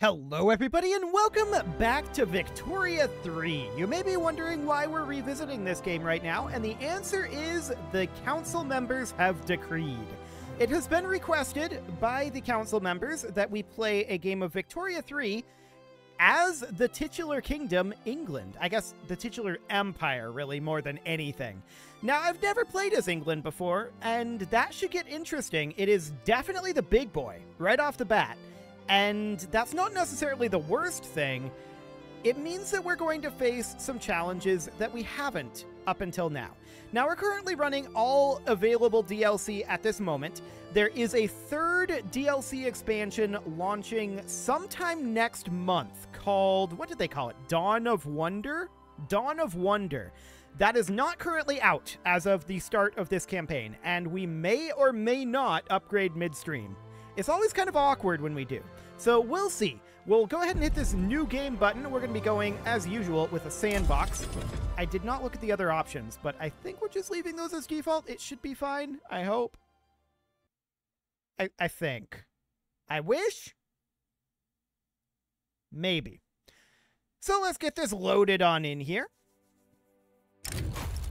Hello everybody and welcome back to Victoria 3. You may be wondering why we're revisiting this game right now, and the answer is the council members have decreed. It has been requested by the council members that we play a game of Victoria 3 as the titular kingdom, England. I guess the titular empire, really, more than anything. Now, I've never played as England before, and that should get interesting. It is definitely the big boy, right off the bat. And that's not necessarily the worst thing. It means that we're going to face some challenges that we haven't up until now. Now, we're currently running all available DLC at this moment. There is a third DLC expansion launching sometime next month called, what did they call it? Dawn of Wonder? Dawn of Wonder. That is not currently out as of the start of this campaign, and we may or may not upgrade midstream. It's always kind of awkward when we do. So we'll see. We'll go ahead and hit this new game button. We're going to be going, as usual, with a sandbox. I did not look at the other options, but I think we're just leaving those as default. It should be fine, I hope. I think. I wish? Maybe. So let's get this loaded on in here.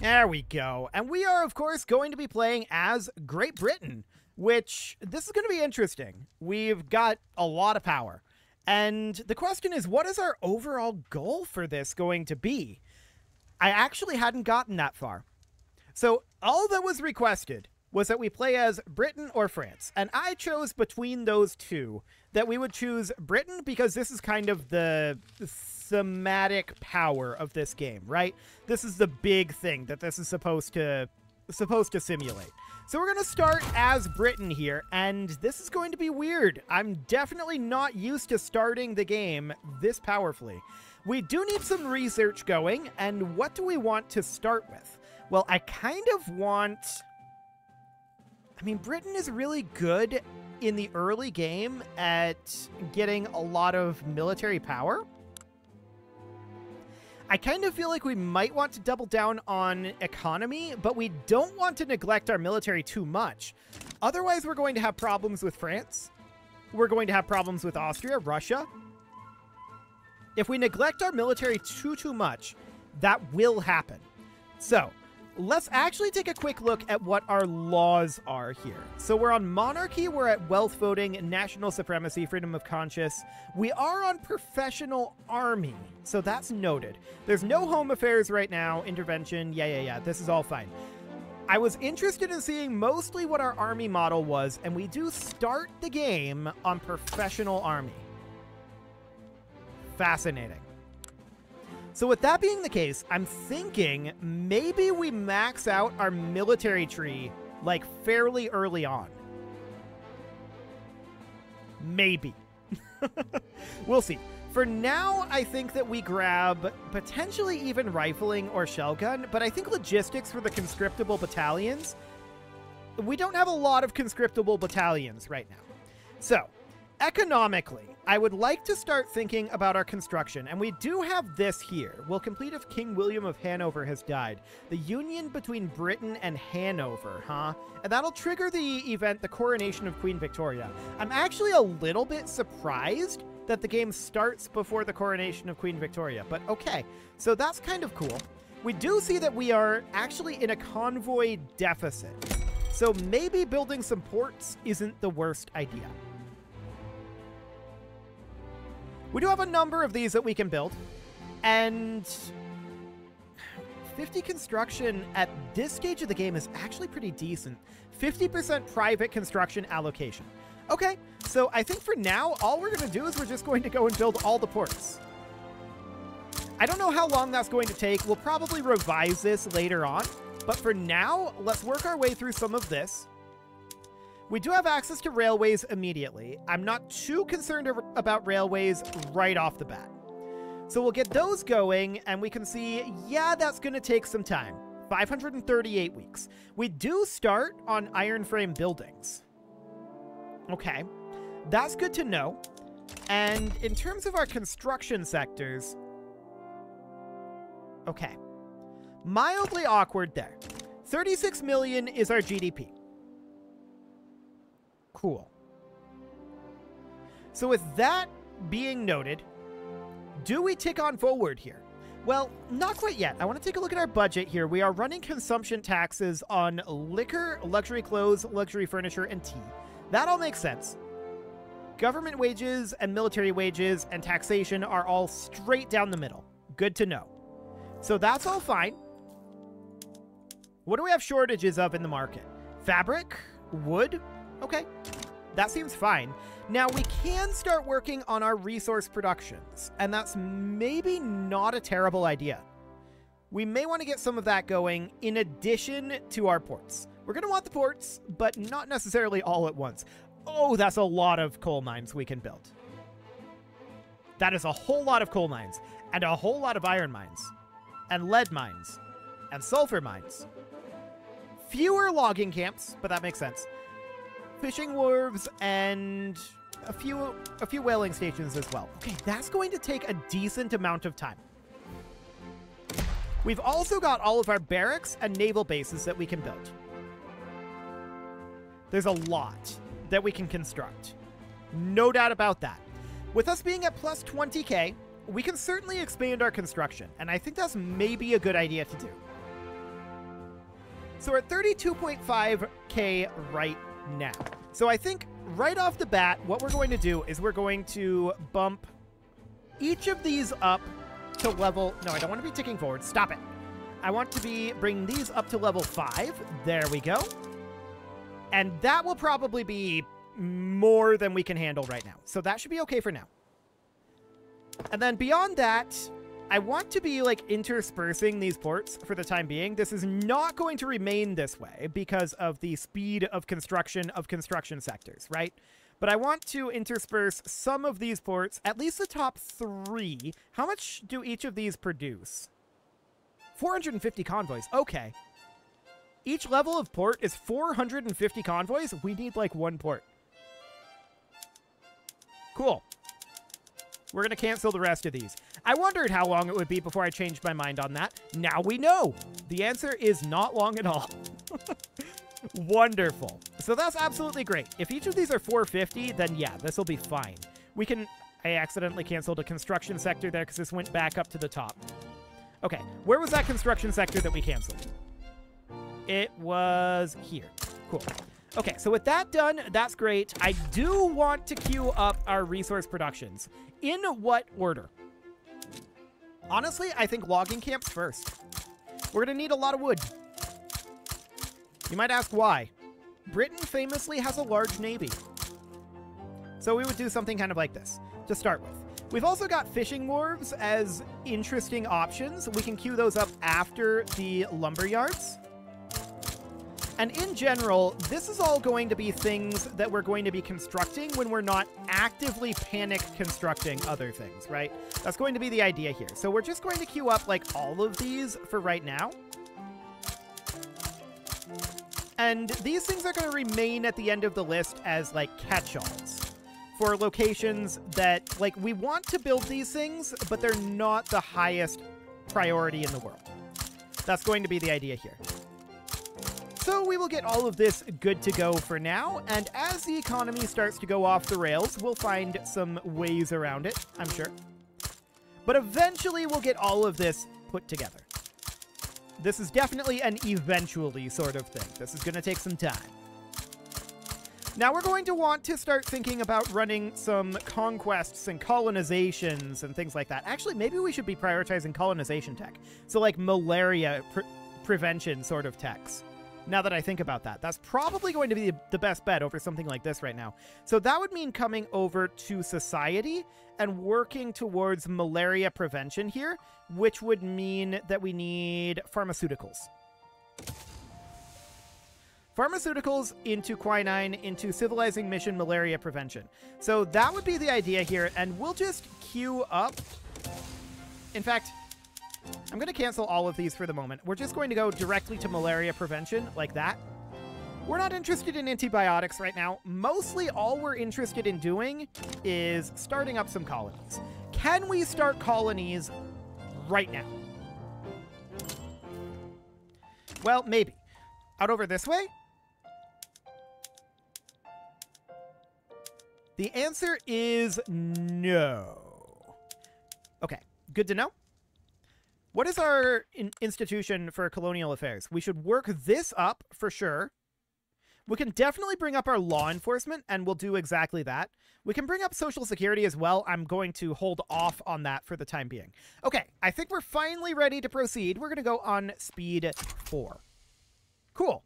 There we go. And we are, of course, going to be playing as Great Britain, which, this is going to be interesting. We've got a lot of power. And the question is, what is our overall goal for this going to be? I actually hadn't gotten that far. So all that was requested was that we play as Britain or France. And I chose between those two that we would choose Britain because this is kind of the thematic power of this game, right? This is the big thing that this is supposed to simulate. So we're going to start as Britain here, and this is going to be weird. I'm definitely not used to starting the game this powerfully. We do need some research going, and what do we want to start with? Well, I kind of want... I mean, Britain is really good in the early game at getting a lot of military power. I kind of feel like we might want to double down on economy, but we don't want to neglect our military too much. Otherwise, we're going to have problems with France. We're going to have problems with Austria, Russia. If we neglect our military too much, that will happen. So, let's actually take a quick look at what our laws are here. So we're on monarchy, we're at wealth voting, national supremacy, freedom of conscience. We are on professional army, so that's noted. There's no home affairs right now, intervention, yeah, this is all fine. I was interested in seeing mostly what our army model was, and we do start the game on professional army. Fascinating. So with that being the case, I'm thinking maybe we max out our military tree, like, fairly early on. Maybe. We'll see. For now, I think that we grab potentially even rifling or shell gun, but I think logistics for the conscriptable battalions, we don't have a lot of conscriptable battalions right now. So, economically, I would like to start thinking about our construction, and we do have this here. We'll complete if King William of Hanover has died. The union between Britain and Hanover, huh? And that'll trigger the event, the coronation of Queen Victoria. I'm actually a little bit surprised that the game starts before the coronation of Queen Victoria, but okay. So that's kind of cool. We do see that we are actually in a convoy deficit. So maybe building some ports isn't the worst idea. We do have a number of these that we can build, and 50 construction at this stage of the game is actually pretty decent. 50% private construction allocation. Okay, so I think for now, all we're going to do is we're just going to go and build all the ports. I don't know how long that's going to take. We'll probably revise this later on, but for now, let's work our way through some of this. We do have access to railways immediately. I'm not too concerned about railways right off the bat. So we'll get those going, and we can see, yeah, that's going to take some time. 538 weeks. We do start on iron frame buildings. Okay, that's good to know. And in terms of our construction sectors, okay, mildly awkward there. 36 million is our GDP. Cool. So with that being noted, do we tick on forward here? Well, not quite yet. I want to take a look at our budget here. We are running consumption taxes on liquor, luxury clothes, luxury furniture, and tea. That all makes sense. Government wages and military wages and taxation are all straight down the middle. Good to know. So that's all fine. What do we have shortages of in the market? Fabric? Wood? Okay. That seems fine. Now, we can start working on our resource productions, and that's maybe not a terrible idea. We may want to get some of that going in addition to our ports. We're going to want the ports, but not necessarily all at once. Oh, that's a lot of coal mines we can build. That is a whole lot of coal mines, and a whole lot of iron mines, and lead mines, and sulfur mines. Fewer logging camps, but that makes sense. Fishing wharves, and a few whaling stations as well. Okay, that's going to take a decent amount of time. We've also got all of our barracks and naval bases that we can build. There's a lot that we can construct. No doubt about that. With us being at plus 20k, we can certainly expand our construction, and I think that's maybe a good idea to do. So we're at 32.5k right now. So I think right off the bat, what we're going to do is we're going to bump each of these up to level... No, I don't want to be ticking forward. Stop it. I want to bring these up to level 5. There we go. And that will probably be more than we can handle right now. So that should be okay for now. And then beyond that, I want to be like interspersing these ports for the time being. This is not going to remain this way because of the speed of construction sectors, right? But I want to intersperse some of these ports, at least the top 3. How much do each of these produce? 450 convoys. Okay. Each level of port is 450 convoys. We need like 1 port. Cool. We're going to cancel the rest of these. I wondered how long it would be before I changed my mind on that. Now we know. The answer is not long at all. Wonderful. So that's absolutely great. If each of these are 450, then yeah, this will be fine. We can... I accidentally canceled a construction sector there because this went back up to the top. Okay, where was that construction sector that we canceled? It was here. Cool. Okay, so with that done, that's great. I do want to queue up our resource productions. In what order? Honestly, I think logging camps first. We're going to need a lot of wood. You might ask why. Britain famously has a large navy. So we would do something kind of like this to start with. We've also got fishing wharves as interesting options. We can queue those up after the lumber yards. And in general, this is all going to be things that we're going to be constructing when we're not actively panic constructing other things, right? That's going to be the idea here. So we're just going to queue up like all of these for right now. And these things are going to remain at the end of the list as like catch-alls for locations that like we want to build these things, but they're not the highest priority in the world. That's going to be the idea here. So we will get all of this good to go for now, and as the economy starts to go off the rails, we'll find some ways around it, I'm sure. But eventually we'll get all of this put together. This is definitely an eventually sort of thing. This is going to take some time. Now we're going to want to start thinking about running some conquests and colonizations and things like that. Actually, maybe we should be prioritizing colonization tech. So like malaria prevention sort of techs. Now that I think about that, that's probably going to be the best bet over something like this right now. So that would mean coming over to society and working towards malaria prevention here, which would mean that we need pharmaceuticals. Pharmaceuticals into quinine, into civilizing mission malaria prevention. So that would be the idea here, and we'll just queue up. In fact, I'm going to cancel all of these for the moment. We're just going to go directly to malaria prevention, like that. We're not interested in antibiotics right now. Mostly all we're interested in doing is starting up some colonies. Can we start colonies right now? Well, maybe. Out over this way? The answer is no. Okay, good to know. What is our institution for colonial affairs? We should work this up for sure. We can definitely bring up our law enforcement, and we'll do exactly that. We can bring up social security as well. I'm going to hold off on that for the time being. Okay, I think we're finally ready to proceed. We're going to go on speed 4. Cool.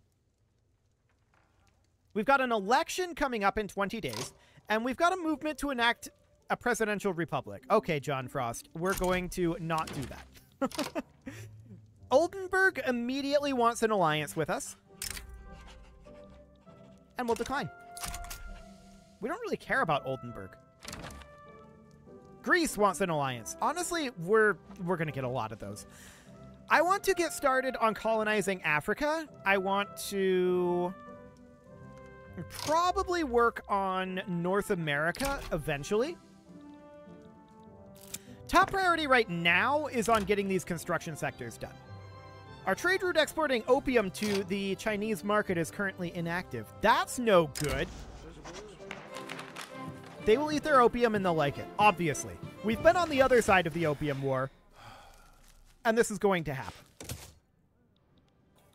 We've got an election coming up in 20 days, and we've got a movement to enact a presidential republic. Okay, John Frost, we're going to not do that. Oldenburg immediately wants an alliance with us. And we'll decline. We don't really care about Oldenburg. Greece wants an alliance. Honestly, we're going to get a lot of those. I want to get started on colonizing Africa. I want to probably work on North America eventually. Top priority right now is on getting these construction sectors done. Our trade route exporting opium to the Chinese market is currently inactive. That's no good. They will eat their opium and they'll like it, obviously. We've been on the other side of the opium war, and this is going to happen.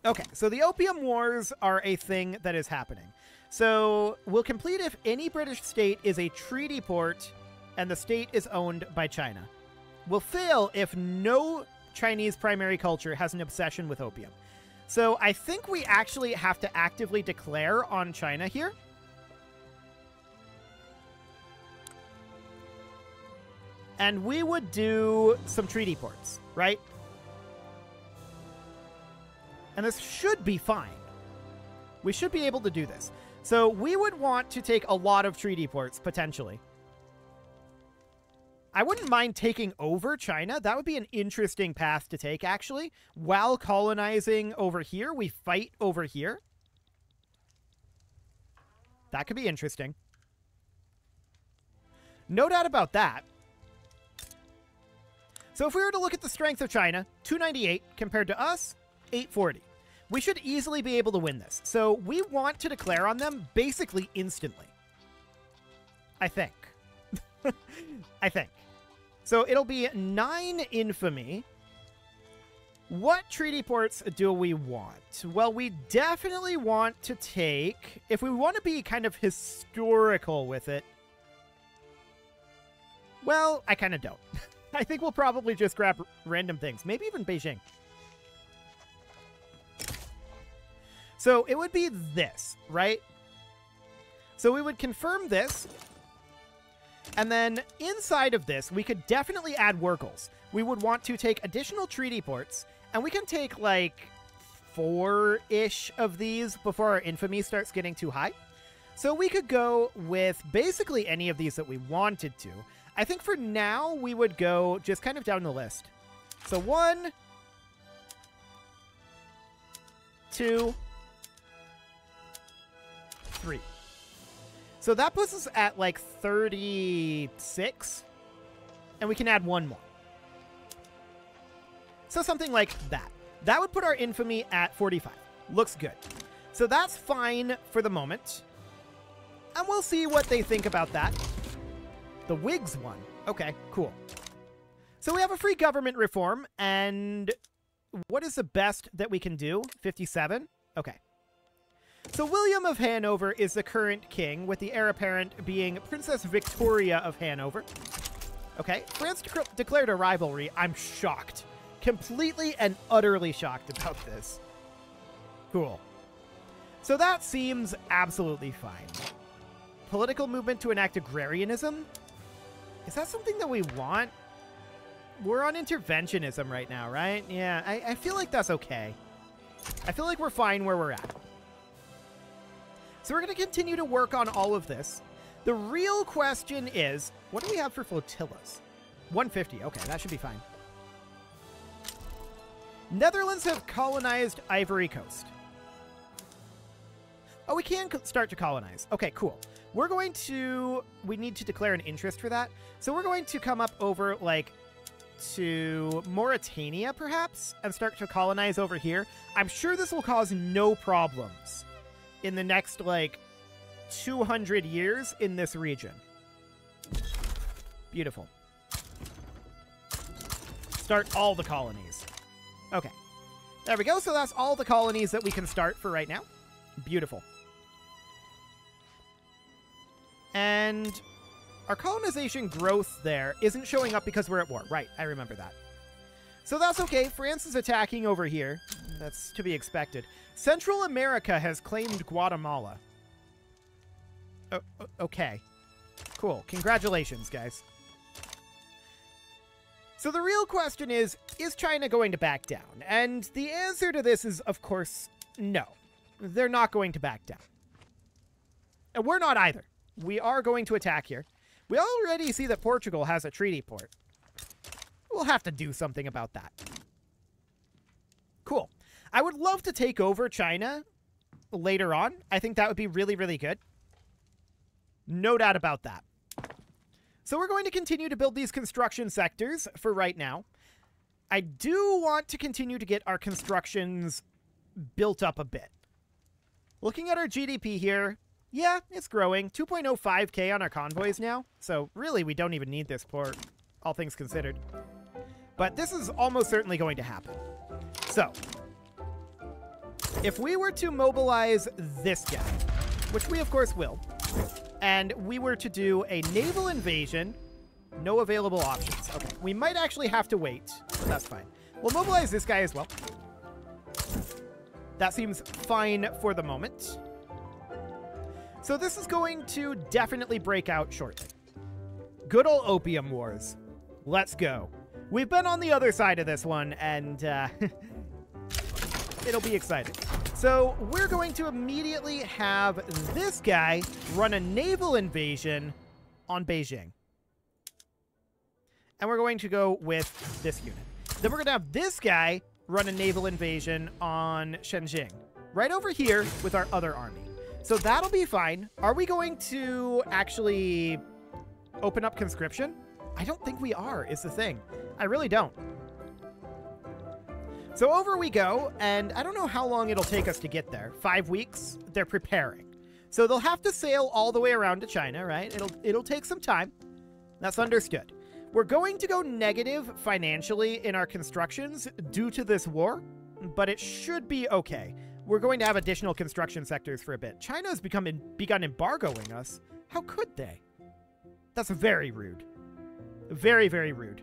Okay, so the opium wars are a thing that is happening. So we'll complete if any British state is a treaty port and the state is owned by China. We'll fail if no Chinese primary culture has an obsession with opium. So I think we actually have to actively declare on China here. And we would do some treaty ports, right? And this should be fine. We should be able to do this. So we would want to take a lot of treaty ports, potentially. I wouldn't mind taking over China. That would be an interesting path to take, actually. While colonizing over here, we fight over here. That could be interesting. No doubt about that. So if we were to look at the strength of China, 298 compared to us, 840. We should easily be able to win this. So we want to declare on them basically instantly. I think. I think. So it'll be 9 infamy. What treaty ports do we want? Well, we definitely want to take, if we want to be kind of historical with it, well, I kind of don't. I think we'll probably just grab random things, maybe even Beijing. So it would be this, right? So we would confirm this. And then inside of this, we could definitely add Wurkels. We would want to take additional treaty ports, and we can take like 4-ish of these before our infamy starts getting too high. So we could go with basically any of these that we wanted to. I think for now, we would go just kind of down the list. So 1, 2, 3. So that puts us at like 36, and we can add 1 more. So something like that. That would put our infamy at 45. Looks good. So that's fine for the moment. And we'll see what they think about that. The Whigs won. Okay, cool. So we have a free government reform, and what is the best that we can do? 57? Okay. So William of Hanover is the current king, with the heir apparent being Princess Victoria of Hanover. Okay, France declared a rivalry. I'm shocked. Completely and utterly shocked about this. Cool. So that seems absolutely fine. Political movement to enact agrarianism? Is that something that we want? We're on interventionism right now, right? Yeah, I feel like that's okay. I feel like we're fine where we're at. So we're going to continue to work on all of this. The real question is, what do we have for flotillas? 150. Okay, that should be fine. Netherlands have colonized Ivory Coast. Oh, we can start to colonize. Okay, cool. We're going to... We need to declare an interest for that. So we're going to come up over, like, to Mauritania, perhaps, and start to colonize over here. I'm sure this will cause no problems in the next, like, 200 years in this region. Beautiful. Start all the colonies. Okay. There we go. So that's all the colonies that we can start for right now. Beautiful. And our colonization growth there isn't showing up because we're at war. Right, I remember that. So that's okay. France is attacking over here. That's to be expected. Central America has claimed Guatemala. Oh, okay. Cool. Congratulations, guys. So the real question is China going to back down? And the answer to this is, of course, no. They're not going to back down. And we're not either. We are going to attack here. We already see that Portugal has a treaty port. We'll have to do something about that. Cool. I would love to take over China later on. I think that would be really, really good. No doubt about that. So we're going to continue to build these construction sectors for right now. I do want to continue to get our constructions built up a bit. Looking at our GDP here, yeah, it's growing. 2.05k on our convoys now. So really, we don't even need this port, all things considered. But this is almost certainly going to happen. So, if we were to mobilize this guy, which we of course will, and we were to do a naval invasion, no available options. Okay, we might actually have to wait, but that's fine. We'll mobilize this guy as well. That seems fine for the moment. So this is going to definitely break out shortly. Good old Opium Wars. Let's go. We've been on the other side of this one, and it'll be exciting. So we're going to immediately have this guy run a naval invasion on Beijing. And we're going to go with this unit. Then we're going to have this guy run a naval invasion on Shenzhen, right over here with our other army. So that'll be fine. Are we going to actually open up conscription? I don't think we are, is the thing. I really don't. So over we go, and I don't know how long it'll take us to get there. 5 weeks? They're preparing. So they'll have to sail all the way around to China, right? It'll take some time. That's understood. We're going to go negative financially in our constructions due to this war, but it should be okay. We're going to have additional construction sectors for a bit. China has begun embargoing us. How could they? That's very rude. Very, very rude.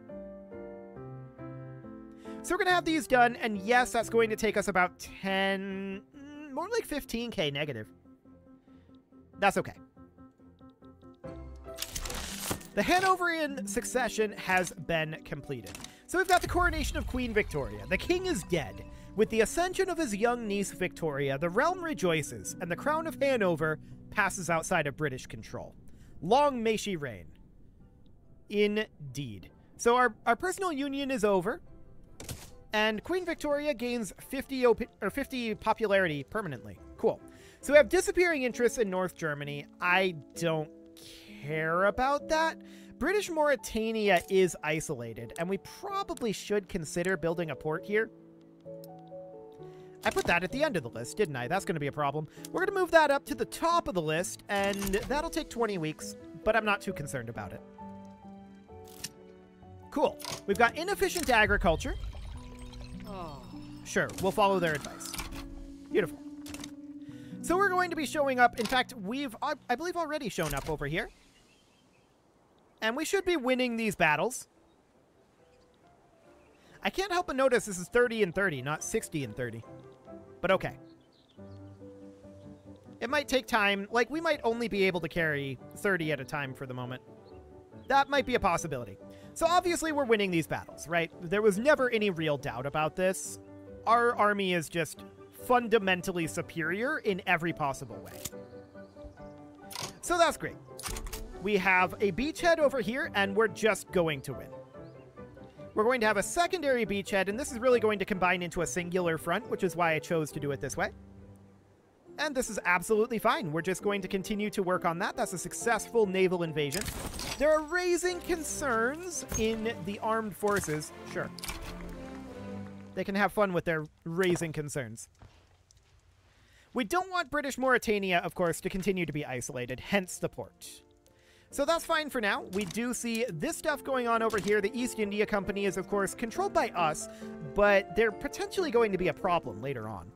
So we're going to have these done, and yes, that's going to take us about 10, more like 15k negative. That's okay. The Hanoverian succession has been completed. So we've got the coronation of Queen Victoria. The king is dead. With the ascension of his young niece Victoria, the realm rejoices, and the crown of Hanover passes outside of British control. Long may she reign. Indeed. So our personal union is over, and Queen Victoria gains 50 popularity permanently. Cool. So we have disappearing interests in North Germany. I don't care about that. British Mauritania is isolated, and we probably should consider building a port here. I put that at the end of the list, didn't I? That's going to be a problem. We're going to move that up to the top of the list, and that'll take 20 weeks, but I'm not too concerned about it. Cool. We've got inefficient agriculture. Oh. Sure, we'll follow their advice. Beautiful. So we're going to be showing up. In fact, we've, I believe, already shown up over here. And we should be winning these battles. I can't help but notice this is 30 and 30, not 60 and 30. But okay. It might take time. Like, we might only be able to carry 30 at a time for the moment. That might be a possibility. So obviously we're winning these battles, right? There was never any real doubt about this. Our army is just fundamentally superior in every possible way. So that's great. We have a beachhead over here, and we're just going to win. We're going to have a secondary beachhead, and this is really going to combine into a singular front, which is why I chose to do it this way. And this is absolutely fine. We're just going to continue to work on that. That's a successful naval invasion. There are raising concerns in the armed forces. Sure. They can have fun with their raising concerns. We don't want British Mauritania, of course, to continue to be isolated, hence the port. So that's fine for now. We do see this stuff going on over here. The East India Company is, of course, controlled by us, but they're potentially going to be a problem later on.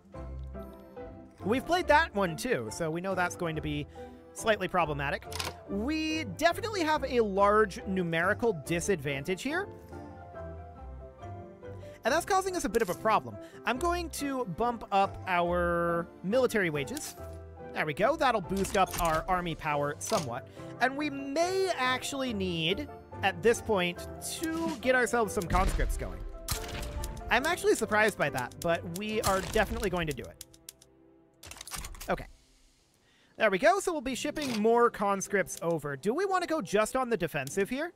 We've played that one too, so we know that's going to be slightly problematic. We definitely have a large numerical disadvantage here, and that's causing us a bit of a problem. I'm going to bump up our military wages. There we go. That'll boost up our army power somewhat. And we may actually need, at this point, to get ourselves some conscripts going. I'm actually surprised by that, but we are definitely going to do it. Okay. There we go. So we'll be shipping more conscripts over. Do we want to go just on the defensive here?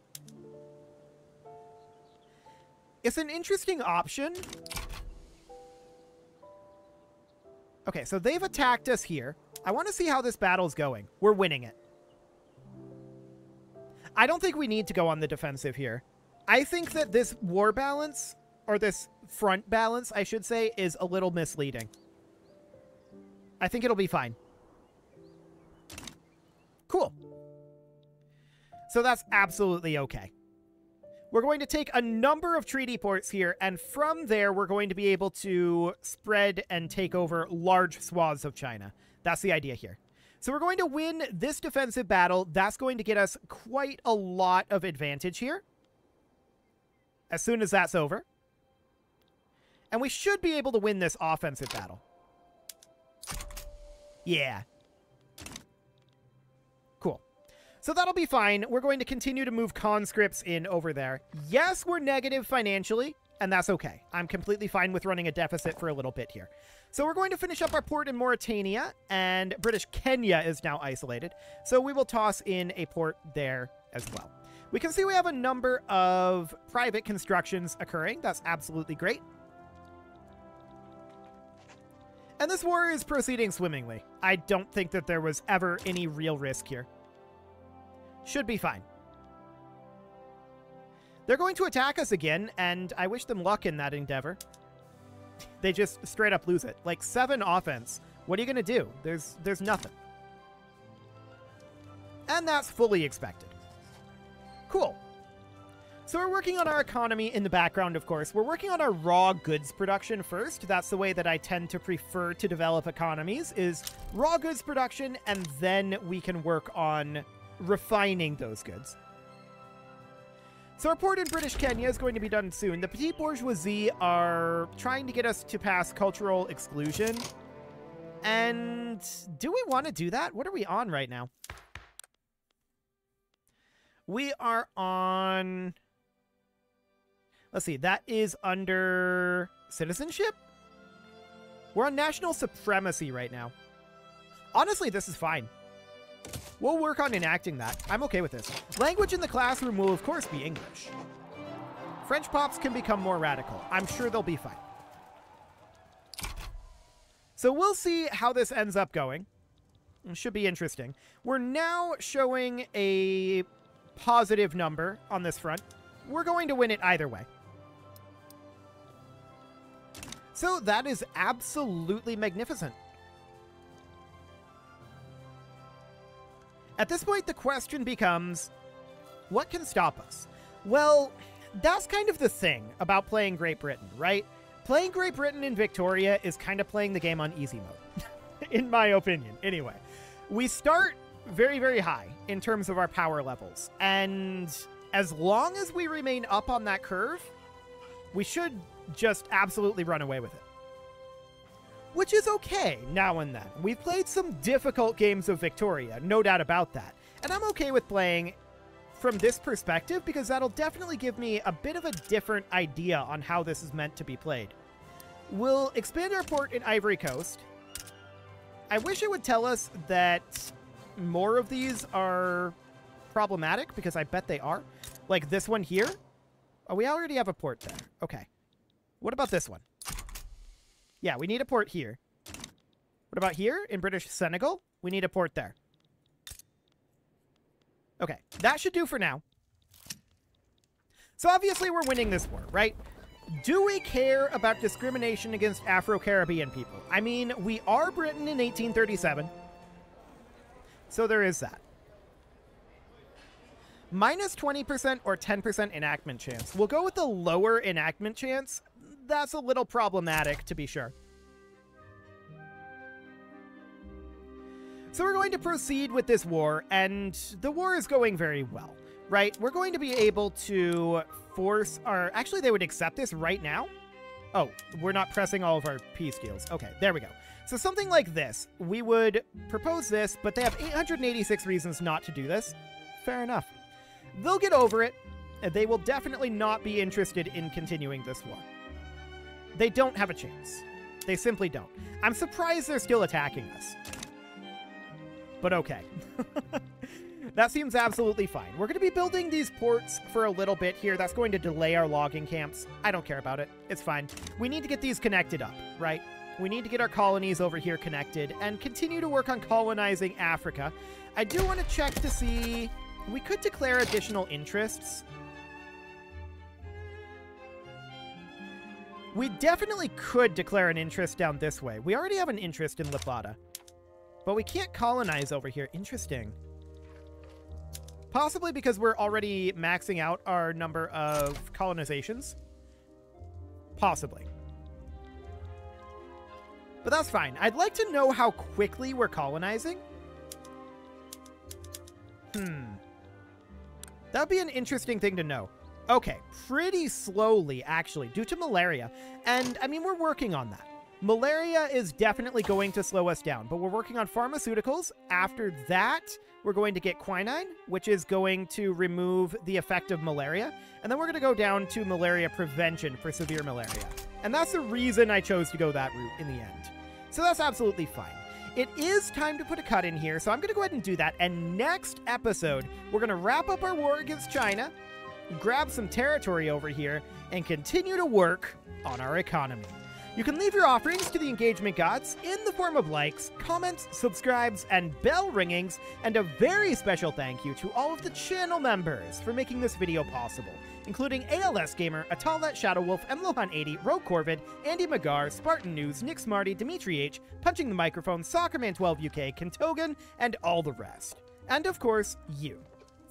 It's an interesting option. Okay, so they've attacked us here. I want to see how this battle's going. We're winning it. I don't think we need to go on the defensive here. I think that this war balance, or this front balance, I should say, is a little misleading. I think it'll be fine. Cool. So that's absolutely okay. We're going to take a number of treaty ports here, and from there, we're going to be able to spread and take over large swaths of China. That's the idea here. So we're going to win this defensive battle. That's going to get us quite a lot of advantage here as soon as that's over. And we should be able to win this offensive battle. Yeah. Cool. So that'll be fine. We're going to continue to move conscripts in over there. Yes, we're negative financially, and that's okay. I'm completely fine with running a deficit for a little bit here. So we're going to finish up our port in Mauritania, and British Kenya is now isolated. So we will toss in a port there as well. We can see we have a number of private constructions occurring. That's absolutely great. And this war is proceeding swimmingly. I don't think that there was ever any real risk here. Should be fine. They're going to attack us again, and I wish them luck in that endeavor. They just straight up lose it. Like 7 offense. What are you going to do? There's nothing. And that's fully expected. Cool. So we're working on our economy in the background, of course. We're working on our raw goods production first. That's the way that I tend to prefer to develop economies, is raw goods production, and then we can work on refining those goods. So our port in British Kenya is going to be done soon. The petite bourgeoisie are trying to get us to pass cultural exclusion. And do we want to do that? What are we on right now? We are on... Let's see, that is under citizenship? We're on national supremacy right now. Honestly, this is fine. We'll work on enacting that. I'm okay with this. Language in the classroom will, of course, be English. French pops can become more radical. I'm sure they'll be fine. So we'll see how this ends up going. It should be interesting. We're now showing a positive number on this front. We're going to win it either way. So that is absolutely magnificent. At this point, the question becomes, what can stop us? Well, that's kind of the thing about playing Great Britain, right? Playing Great Britain in Victoria is kind of playing the game on easy mode, in my opinion. Anyway, we start very, very high in terms of our power levels, and as long as we remain up on that curve, we should just absolutely run away with it. Which is okay now and then. We've played some difficult games of Victoria, no doubt about that. And I'm okay with playing from this perspective because that'll definitely give me a bit of a different idea on how this is meant to be played. We'll expand our port in Ivory Coast. I wish it would tell us that more of these are problematic because I bet they are. Like this one here. Oh, we already have a port there. Okay. What about this one? Yeah, we need a port here. What about here in British Senegal? We need a port there. Okay, that should do for now. So obviously we're winning this war, right? Do we care about discrimination against Afro-Caribbean people? I mean, we are Britain in 1837. So there is that. Minus 20% or 10% enactment chance. We'll go with the lower enactment chance. That's a little problematic, to be sure. So we're going to proceed with this war, and the war is going very well, right? We're going to be able to force our... Actually, they would accept this right now. Oh, we're not pressing all of our peace deals. Okay, there we go. So something like this. We would propose this, but they have 886 reasons not to do this. Fair enough. They'll get over it. They will definitely not be interested in continuing this war. They don't have a chance. They simply don't. I'm surprised they're still attacking us. But okay. That seems absolutely fine. We're going to be building these ports for a little bit here. That's going to delay our logging camps. I don't care about it. It's fine. We need to get these connected up, right? We need to get our colonies over here connected and continue to work on colonizing Africa. I do want to check to see... We could declare additional interests. We definitely could declare an interest down this way. We already have an interest in Lipata. But we can't colonize over here. Interesting. Possibly because we're already maxing out our number of colonizations. Possibly. But that's fine. I'd like to know how quickly we're colonizing. That would be an interesting thing to know. Okay, pretty slowly, actually, due to malaria. And, I mean, we're working on that. Malaria is definitely going to slow us down, but we're working on pharmaceuticals. After that, we're going to get quinine, which is going to remove the effect of malaria. And then we're going to go down to malaria prevention for severe malaria. And that's the reason I chose to go that route in the end. So that's absolutely fine. It is time to put a cut in here, so I'm going to go ahead and do that. And next episode, we're going to wrap up our war against China, grab some territory over here, and continue to work on our economy. You can leave your offerings to the engagement gods in the form of likes, comments, subscribes, and bell ringings, and a very special thank you to all of the channel members for making this video possible, including ALS Gamer, Atalet Shadowwolf, Mlohan80, Rogue Corvid, Andy Magar, Spartan News, Nick Smarty, Dimitri H, Punching the Microphone, Soccerman12 UK, Kentogan, and all the rest. And of course, you.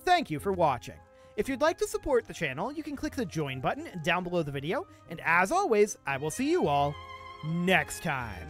Thank you for watching. If you'd like to support the channel, you can click the join button down below the video, and as always, I will see you all next time.